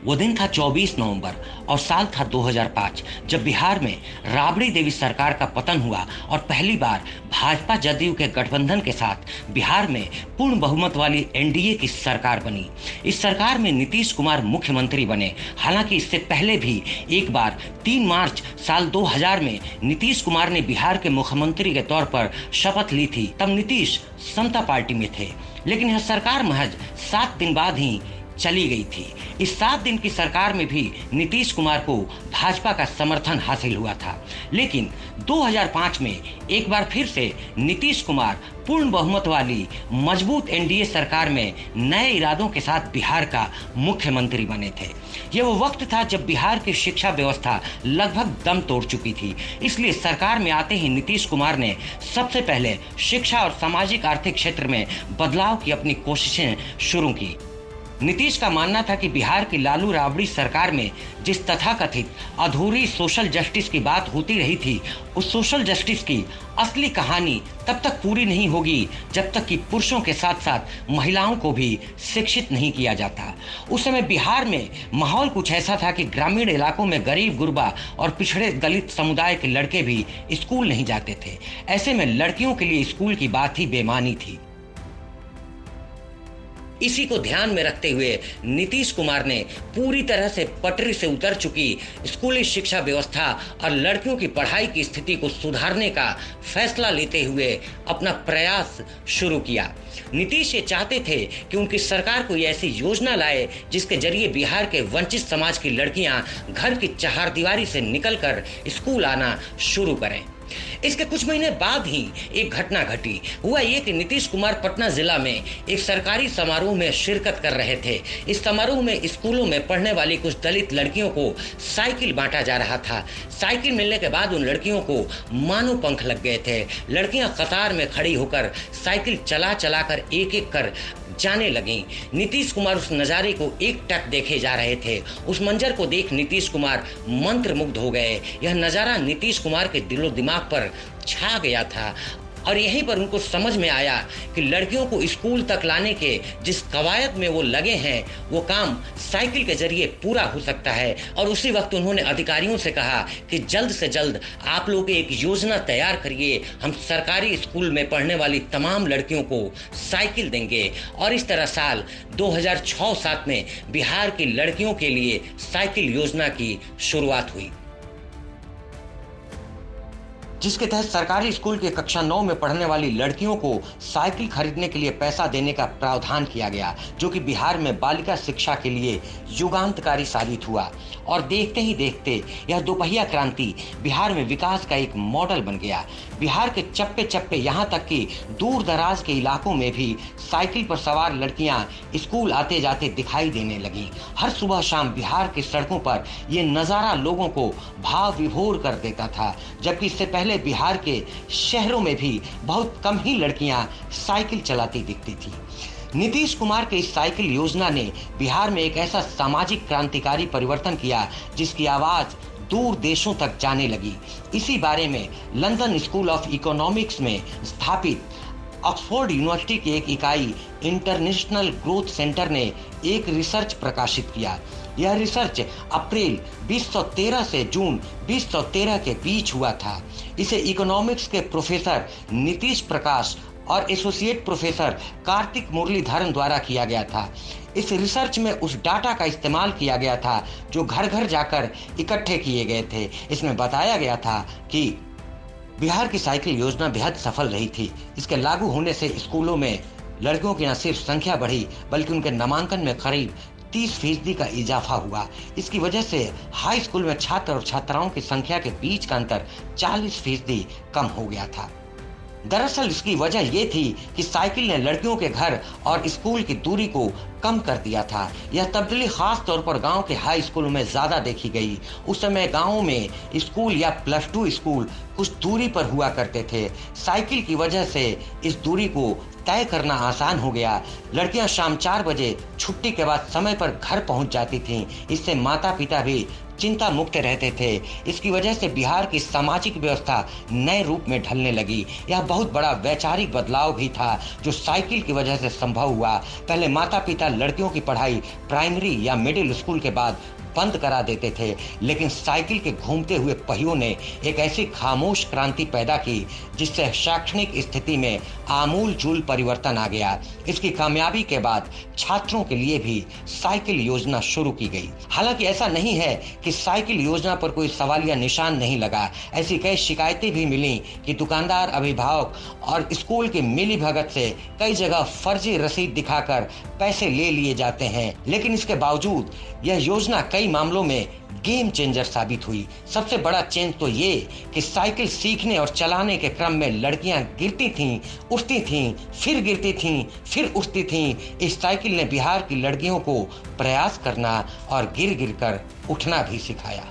वो दिन था 24 नवंबर और साल था 2005, जब बिहार में राबड़ी देवी सरकार का पतन हुआ और पहली बार भाजपा जदयू के गठबंधन के साथ बिहार में पूर्ण बहुमत वाली एनडीए की सरकार बनी। इस सरकार में नीतीश कुमार मुख्यमंत्री बने। हालांकि इससे पहले भी एक बार 3 मार्च साल 2000 में नीतीश कुमार ने बिहार के मुख्यमंत्री के तौर पर शपथ ली थी। तब नीतीश समता पार्टी में थे, लेकिन यह सरकार महज 7 दिन बाद ही चली गई थी। इस 7 दिन की सरकार में भी नीतीश कुमार को भाजपा का समर्थन हासिल हुआ था। लेकिन 2005 में एक बार फिर से नीतीश कुमार पूर्ण बहुमत वाली मजबूत एनडीए सरकार में नए इरादों के साथ बिहार का मुख्यमंत्री बने थे। यह वो वक्त था जब बिहार की शिक्षा व्यवस्था लगभग दम तोड़ चुकी थी। इसलिए सरकार में आते ही नीतीश कुमार ने सबसे पहले शिक्षा और सामाजिक आर्थिक क्षेत्र में बदलाव की अपनी कोशिशें शुरू की। नीतीश का मानना था कि बिहार की लालू राबड़ी सरकार में जिस तथाकथित अधूरी सोशल जस्टिस की बात होती रही थी, उस सोशल जस्टिस की असली कहानी तब तक पूरी नहीं होगी जब तक कि पुरुषों के साथ साथ महिलाओं को भी शिक्षित नहीं किया जाता। उस समय बिहार में माहौल कुछ ऐसा था कि ग्रामीण इलाकों में गरीब गुरबा और पिछड़े दलित समुदाय के लड़के भी स्कूल नहीं जाते थे। ऐसे में लड़कियों के लिए स्कूल की बात ही बेमानी थी। इसी को ध्यान में रखते हुए नीतीश कुमार ने पूरी तरह से पटरी से उतर चुकी स्कूली शिक्षा व्यवस्था और लड़कियों की पढ़ाई की स्थिति को सुधारने का फैसला लेते हुए अपना प्रयास शुरू किया। नीतीश ये चाहते थे कि उनकी सरकार कोई ऐसी योजना लाए जिसके जरिए बिहार के वंचित समाज की लड़कियां घर की चहारदीवारी से निकलकर स्कूल आना शुरू करें। इसके कुछ महीने बाद ही एक घटना घटी। हुआ ये कि नीतीश कुमार पटना जिला में एक सरकारी समारोह में शिरकत कर रहे थे। इस समारोह में स्कूलों में पढ़ने वाली कुछ दलित लड़कियों को साइकिल बांटा जा रहा था। साइकिल मिलने के बाद उन लड़कियों को मानो पंख लग गए थे। लड़कियां कतार में खड़ी होकर साइकिल चला चला कर एक एक कर जाने लगी। नीतीश कुमार उस नज़ारे को एकटक देखे जा रहे थे। उस मंजर को देख नीतीश कुमार मंत्रमुग्ध हो गए। यह नज़ारा नीतीश कुमार के दिलो दिमाग पर छा गया था और यहीं पर उनको समझ में आया कि लड़कियों को स्कूल तक लाने के जिस कवायद में वो लगे हैं, वो काम साइकिल के जरिए पूरा हो सकता है। और उसी वक्त उन्होंने अधिकारियों से कहा कि जल्द से जल्द आप लोग एक योजना तैयार करिए, हम सरकारी स्कूल में पढ़ने वाली तमाम लड़कियों को साइकिल देंगे। और इस तरह साल 2006-07 में बिहार की लड़कियों के लिए साइकिल योजना की शुरुआत हुई, जिसके तहत सरकारी स्कूल के कक्षा 9 में पढ़ने वाली लड़कियों को साइकिल खरीदने के लिए पैसा देने का प्रावधान किया गया, जो कि बिहार में बालिका शिक्षा के लिए युगांतकारी साबित हुआ। और देखते ही देखते यह दोपहिया क्रांति बिहार में विकास का एक मॉडल बन गया। बिहार के चप्पे चप्पे, यहाँ तक कि दूर दराज के इलाकों में भी साइकिल पर सवार लड़कियां स्कूल आते जाते दिखाई देने लगी। हर सुबह शाम बिहार की सड़कों पर ये नज़ारा लोगों को भाव विभोर कर देता था, जबकि इससे पहले बिहार के शहरों में भी बहुत कम ही लड़कियां साइकिल चलाती दिखती थी। नीतीश कुमार के इस साइकिल योजना ने बिहार में एक ऐसा सामाजिक क्रांतिकारी परिवर्तन किया जिसकी आवाज दूर देशों तक जाने लगी। इसी बारे में लंदन स्कूल ऑफ इकोनॉमिक्स में स्थापित ऑक्सफोर्ड यूनिवर्सिटी की एक इकाई इंटरनेशनल ग्रोथ सेंटर ने एक रिसर्च प्रकाशित किया। यह रिसर्च अप्रैल 2013 से जून 2013 के बीच हुआ था। इसे इकोनॉमिक्स के प्रोफेसर नीतीश प्रकाश और एसोसिएट प्रोफेसर कार्तिक मुरलीधरन द्वारा किया गया था। इस रिसर्च में उस डाटा का इस्तेमाल किया गया था जो घर घर जाकर इकट्ठे किए गए थे। इसमें बताया गया था कि बिहार की साइकिल योजना बेहद सफल रही थी। इसके लागू होने से स्कूलों में लड़कियों की न सिर्फ संख्या बढ़ी बल्कि उनके नामांकन में करीब 30% का इजाफा हुआ। इसकी वजह से हाई स्कूल में छात्र और छात्राओं की संख्या के बीच का अंतर 40% कम हो गया था। दरअसल इसकी वजह यह थी कि साइकिल ने लड़कियों के घर और स्कूल की दूरी को कम कर दिया था। यह तब्दीली खास तौर पर गांव के हाई स्कूलों में ज्यादा देखी गई। उस समय गांवों में स्कूल या +2 स्कूल कुछ दूरी पर हुआ करते थे। साइकिल की वजह से इस दूरी को तय करना आसान हो गया। लड़कियां शाम 4 बजे छुट्टी के बाद समय पर घर पहुंच जाती थीं। इससे माता पिता भी चिंता मुक्त रहते थे। इसकी वजह से बिहार की सामाजिक व्यवस्था नए रूप में ढलने लगी। यह बहुत बड़ा वैचारिक बदलाव भी था जो साइकिल की वजह से संभव हुआ। पहले माता पिता लड़कियों की पढ़ाई प्राइमरी या मिडिल स्कूल के बाद बंद करा देते थे, लेकिन साइकिल के घूमते हुए पहियों ने एक ऐसी खामोश क्रांति पैदा की जिससे शैक्षणिक स्थिति में आमूल-चूल परिवर्तन आ गया। इसकी कामयाबी के बाद छात्रों के लिए भी साइकिल योजना शुरू की गई। हालांकि ऐसा नहीं है कि साइकिल योजना पर कोई सवालिया निशान नहीं लगा। ऐसी कई शिकायतें भी मिली कि दुकानदार, अभिभावक और स्कूल की मिलीभगत से कई जगह फर्जी रसीद दिखाकर पैसे ले लिए जाते हैं। लेकिन इसके बावजूद यह योजना कई मामलों में गेम चेंजर साबित हुई। सबसे बड़ा चेंज तो ये कि साइकिल सीखने और चलाने के क्रम में लड़कियां गिरती थीं, उठती थीं, फिर गिरती थीं, फिर उठती थीं। इस साइकिल ने बिहार की लड़कियों को प्रयास करना और गिर गिर कर उठना भी सिखाया।